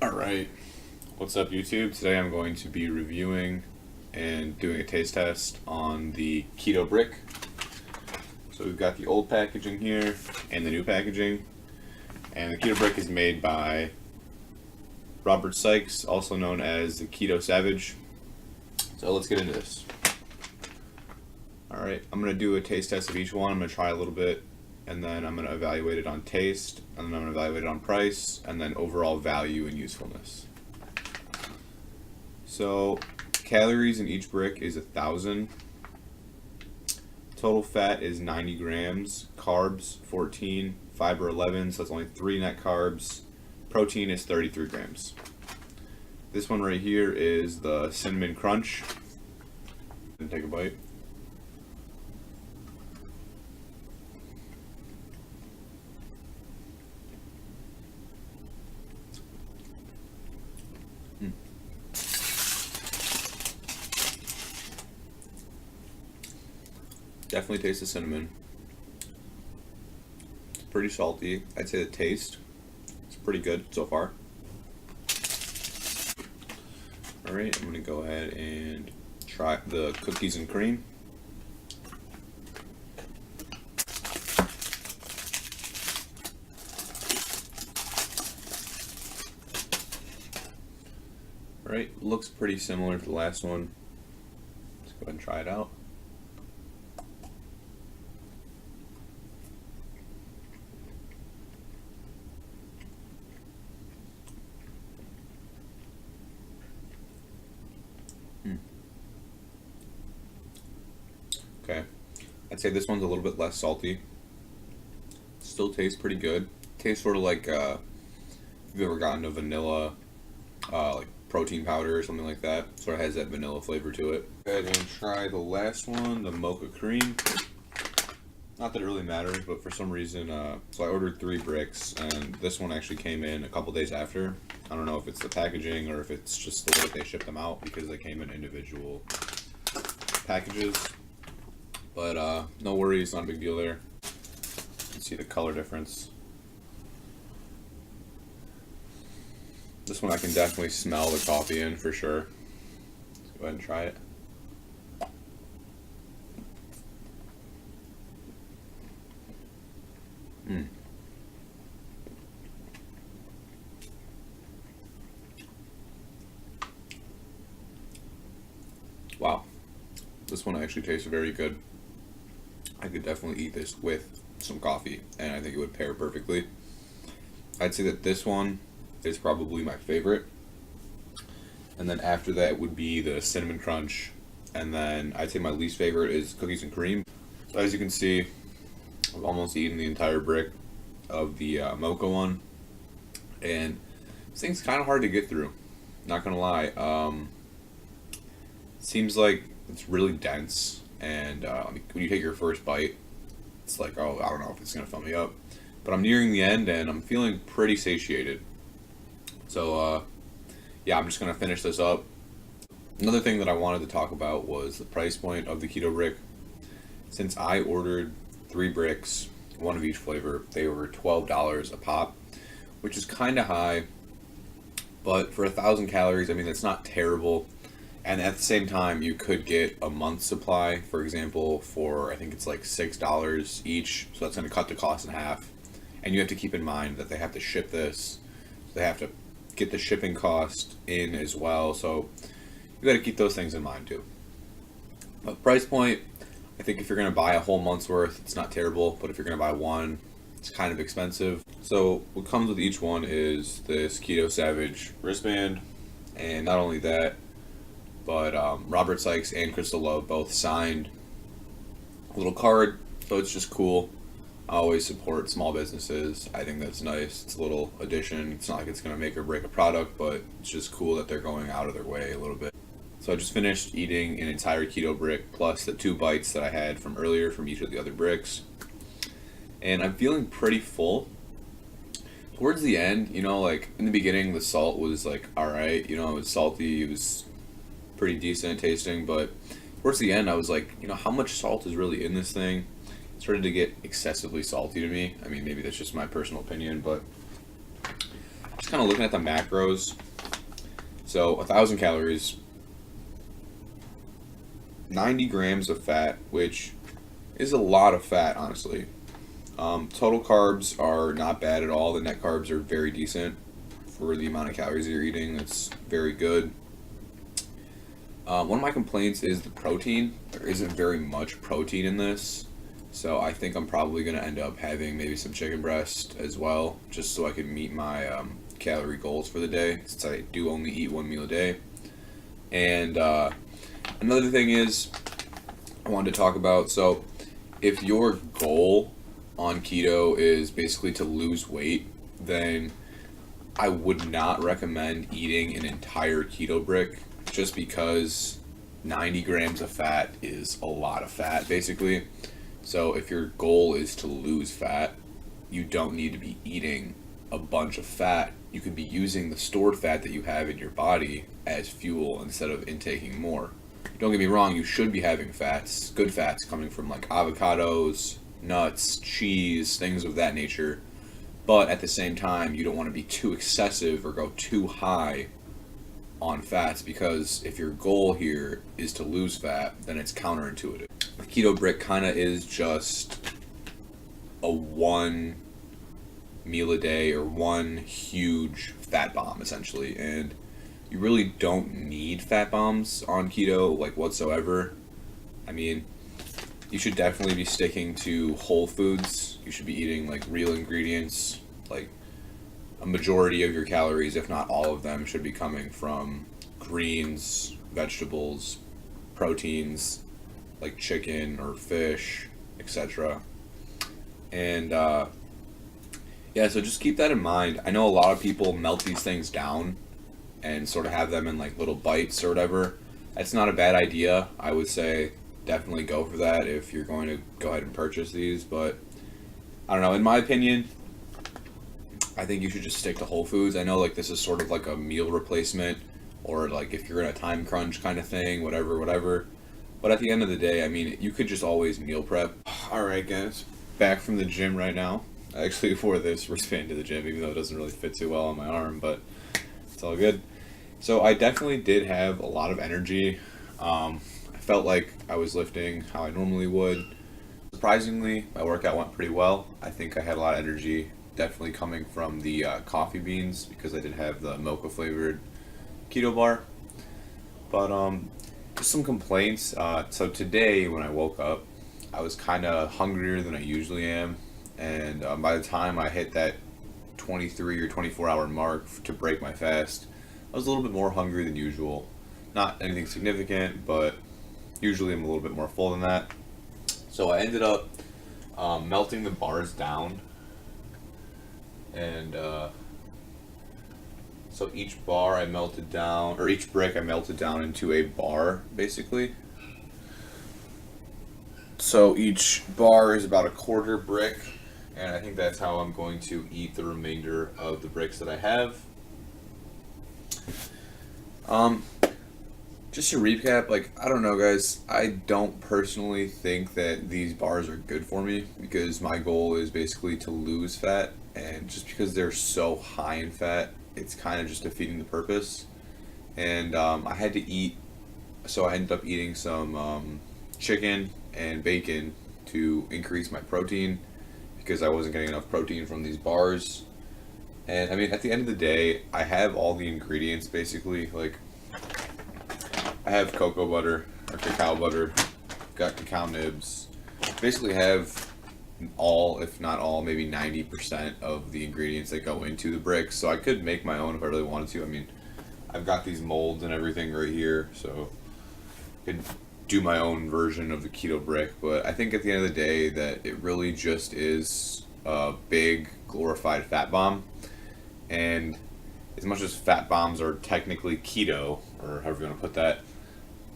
Alright, what's up YouTube? Today I'm going to be reviewing and doing a taste test on the keto brick. So we've got the old packaging here and the new packaging. And the keto brick is made by Robert Sykes, also known as the Keto Savage. So let's get into this. Alright, I'm going to do a taste test of each one. I'm going to try a little bit, and then I'm going to evaluate it on taste, and then I'm going to evaluate it on price, and then overall value and usefulness. So, calories in each brick is 1,000. Total fat is 90 grams. Carbs, 14. Fiber, 11, so that's only 3 net carbs. Protein is 33 grams. This one right here is the Cinnamon Crunch. Take a bite. Definitely taste the cinnamon. It's pretty salty. I'd say the taste is pretty good so far. Alright, I'm going to go ahead and try the cookies and cream. Alright, looks pretty similar to the last one. Let's go ahead and try it out. Okay, I'd say this one's a little bit less salty. Still tastes pretty good. Tastes sort of like if you've ever gotten a vanilla like protein powder or something like that. Sort of has that vanilla flavor to it. Go ahead and try the last one, the mocha cream. Not that it really matters, but for some reason, so I ordered 3 bricks, and this one actually came in a couple days after. I don't know if it's the packaging or if it's just the way they ship them out, because they came in individual packages. But no worries, not a big deal there. You can see the color difference. This one I can definitely smell the coffee in for sure. Let's go ahead and try it. Wow, this one actually tastes very good. I could definitely eat this with some coffee, and I think it would pair perfectly. I'd say that this one is probably my favorite, and then after that would be the Cinnamon Crunch, and then I'd say my least favorite is Cookies and Cream. So as you can see, I've almost eaten the entire brick of the mocha one, and this thing's kind of hard to get through, not gonna lie. Seems like it's really dense, and when you take your first bite, it's like, oh, I don't know if it's gonna fill me up, but I'm nearing the end and I'm feeling pretty satiated. So yeah, I'm just gonna finish this up. Another thing that I wanted to talk about was the price point of the keto brick. Since I ordered 3 bricks, one of each flavor, they were $12 a pop, which is kind of high, but for 1,000 calories, I mean, that's not terrible. And at the same time, you could get a month's supply, for example, for I think it's like $6 each. So that's going to cut the cost in half. And you have to keep in mind that they have to ship this. They have to get the shipping cost in as well. So you got to keep those things in mind too. But price point, I think if you're going to buy a whole month's worth, it's not terrible. But if you're going to buy one, it's kind of expensive. So what comes with each one is this Keto Savage wristband. And not only that, but Robert Sykes and Crystal Love both signed a little card, so it's just cool. I always support small businesses. I think that's nice. It's a little addition. It's not like it's going to make or break a product, but it's just cool that they're going out of their way a little bit. So I just finished eating an entire keto brick plus the 2 bites that I had from earlier from each of the other bricks. And I'm feeling pretty full. Towards the end, you know, like in the beginning, the salt was like, alright, you know, it was salty, it was pretty decent tasting, but towards the end I was like, you know, how much salt is really in this thing? It started to get excessively salty to me. I mean, maybe that's just my personal opinion, but just kind of looking at the macros. So 1,000 calories, 90 grams of fat, which is a lot of fat, honestly. Total carbs are not bad at all. The net carbs are very decent for the amount of calories you're eating. That's very good. One of my complaints is the protein. There isn't very much protein in this, so I think I'm probably going to end up having maybe some chicken breast as well, just so I can meet my calorie goals for the day, since I do only eat one meal a day. And another thing is I wanted to talk about, so if your goal on keto is basically to lose weight, then I would not recommend eating an entire keto brick, just because 90 grams of fat is a lot of fat, basically. So if your goal is to lose fat, you don't need to be eating a bunch of fat. You could be using the stored fat that you have in your body as fuel instead of intaking more. Don't get me wrong, you should be having fats, good fats, coming from like avocados, nuts, cheese, things of that nature. But at the same time, you don't want to be too excessive or go too high on fats, because if your goal here is to lose fat, then it's counterintuitive. The keto brick kind of is just a one meal a day or one huge fat bomb, essentially, and you really don't need fat bombs on keto, like, whatsoever. I mean, you should definitely be sticking to whole foods. You should be eating like real ingredients. Like, a majority of your calories, if not all of them, should be coming from greens, vegetables, proteins like chicken or fish, etc. And yeah, so just keep that in mind. I know a lot of people melt these things down and sort of have them in like little bites or whatever. That's not a bad idea. I would say definitely go for that if you're going to go ahead and purchase these. But I don't know, in my opinion, I think you should just stick to whole foods. I know like this is sort of like a meal replacement, or like if you're in a time crunch kind of thing, whatever. But at the end of the day, I mean, you could just always meal prep. Alright guys, back from the gym right now. I actually wore this wristband to the gym, even though it doesn't really fit too well on my arm, but it's all good. So I definitely did have a lot of energy. I felt like I was lifting how I normally would. Surprisingly, my workout went pretty well. I think I had a lot of energy, definitely coming from the coffee beans, because I did have the mocha flavored keto bar. But just some complaints. So today when I woke up, I was kind of hungrier than I usually am, and by the time I hit that 23 or 24 hour mark to break my fast, I was a little bit more hungry than usual. Not anything significant, but usually I'm a little bit more full than that. So I ended up melting the bars down, and so each bar I melted down, or each brick I melted down into a bar, basically. So each bar is about a quarter brick, and I think that's how I'm going to eat the remainder of the bricks that I have. Just to recap, like, I don't know guys, I don't personally think that these bars are good for me, because my goal is basically to lose fat, and just because they're so high in fat, it's kind of just defeating the purpose. And I had to eat, so I ended up eating some chicken and bacon to increase my protein, because I wasn't getting enough protein from these bars. And I mean, at the end of the day, I have all the ingredients basically. Like, I have cocoa butter or cacao butter, got cacao nibs, basically have all, if not all, maybe 90% of the ingredients that go into the bricks. So I could make my own if I really wanted to. I mean, I've got these molds and everything right here, so I could do my own version of the keto brick. But I think at the end of the day that it really just is a big glorified fat bomb. And as much as fat bombs are technically keto, or however you want to put that,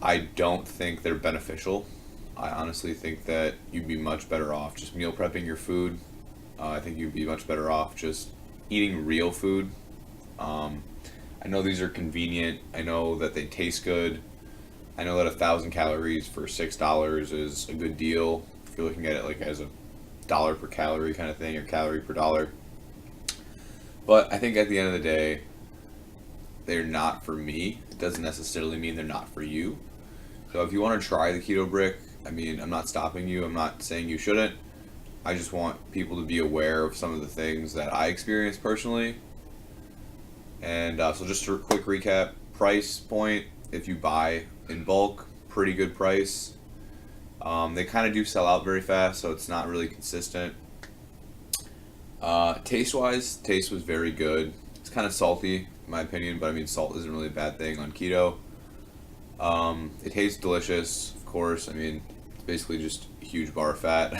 I don't think they're beneficial. I honestly think that you'd be much better off just meal prepping your food. I think you'd be much better off just eating real food. I know these are convenient. I know that they taste good. I know that 1,000 calories for $6 is a good deal if you're looking at it like as a dollar per calorie kind of thing, or calorie per dollar. But I think at the end of the day, they're not for me. It doesn't necessarily mean they're not for you. So if you want to try the keto brick, I mean, I'm not stopping you. I'm not saying you shouldn't. I just want people to be aware of some of the things that I experienced personally. And so just a quick recap, price point, if you buy in bulk, pretty good price. They kind of do sell out very fast, so it's not really consistent. Taste-wise, taste was very good. It's kind of salty, in my opinion, but I mean, salt isn't really a bad thing on keto. It tastes delicious, of course. I mean, it's basically just a huge bar of fat.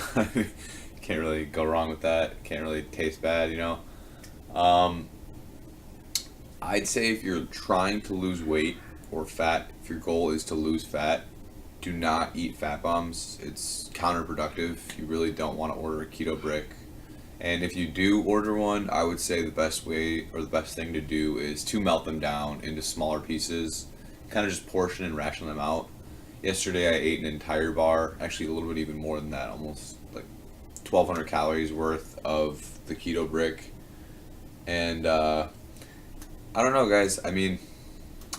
Can't really go wrong with that. Can't really taste bad, you know. I'd say if you're trying to lose weight or fat, if your goal is to lose fat, do not eat fat bombs. It's counterproductive. You really don't want to order a keto brick. And if you do order one, I would say the best way or the best thing to do is to melt them down into smaller pieces, kind of just portion and ration them out. Yesterday I ate an entire bar, actually a little bit even more than that, almost like 1,200 calories worth of the keto brick. And I don't know, guys. I mean,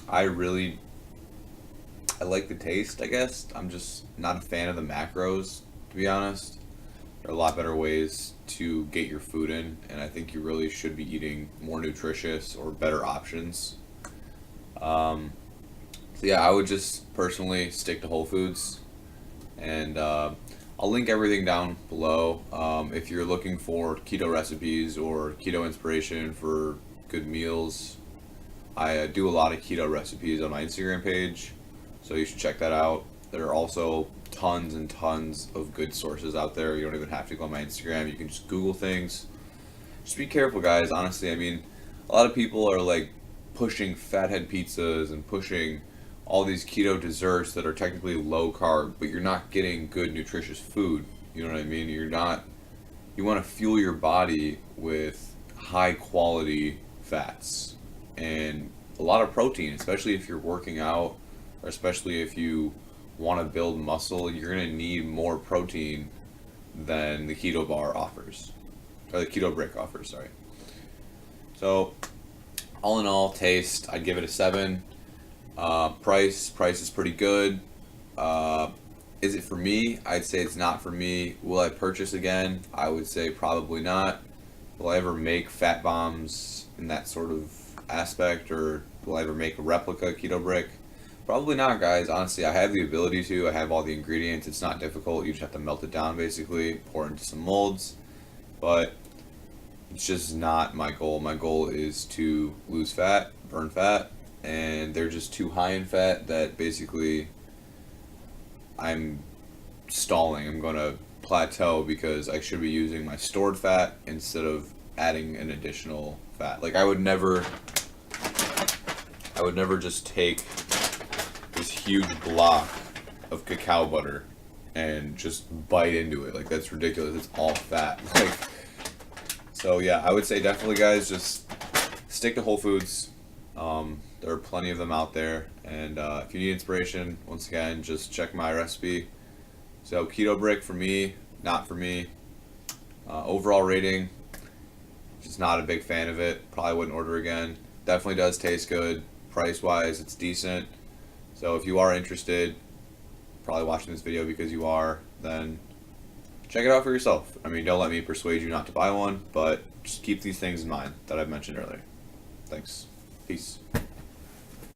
I like the taste, I guess. I'm just not a fan of the macros, to be honest. There are a lot better ways to get your food in, and I think you really should be eating more nutritious or better options. So yeah, I would just personally stick to whole foods, and I'll link everything down below. If you're looking for keto recipes or keto inspiration for good meals, I do a lot of keto recipes on my Instagram page, so you should check that out. There are also tons and tons of good sources out there. You don't even have to go on my Instagram. You can just Google things. Just be careful, guys. Honestly, I mean, a lot of people are like pushing fathead pizzas and pushing all these keto desserts that are technically low carb, but you're not getting good nutritious food. You know what I mean? You're not. You want to fuel your body with high quality fats and a lot of protein, especially if you're working out, or especially if you want to build muscle. You're going to need more protein than the keto bar offers, or the keto brick offers, sorry. So all in all, taste, I'd give it a 7. Price is pretty good. Is it for me? I'd say it's not for me. Will I purchase again? I would say probably not. Will I ever make fat bombs in that sort of aspect, or will I ever make a replica keto brick? Probably not, guys. Honestly, I have the ability to. I have all the ingredients. It's not difficult. You just have to melt it down, basically, pour it into some molds. But it's just not my goal. My goal is to lose fat, burn fat, and they're just too high in fat that basically I'm stalling. I'm going to plateau because I should be using my stored fat instead of adding an additional fat. Like I would never just take this huge block of cacao butter and just bite into it. Like that's ridiculous. It's all fat. Like, so yeah, I would say definitely, guys, just stick to whole foods. There are plenty of them out there, and if you need inspiration, once again, just check my recipe. So keto brick for me, not for me. Overall rating, just not a big fan of it. Probably wouldn't order again. Definitely does taste good. Price wise, it's decent. So if you are interested, probably watching this video because you are, then check it out for yourself. I mean, don't let me persuade you not to buy one, but just keep these things in mind that I've mentioned earlier. Thanks. Peace.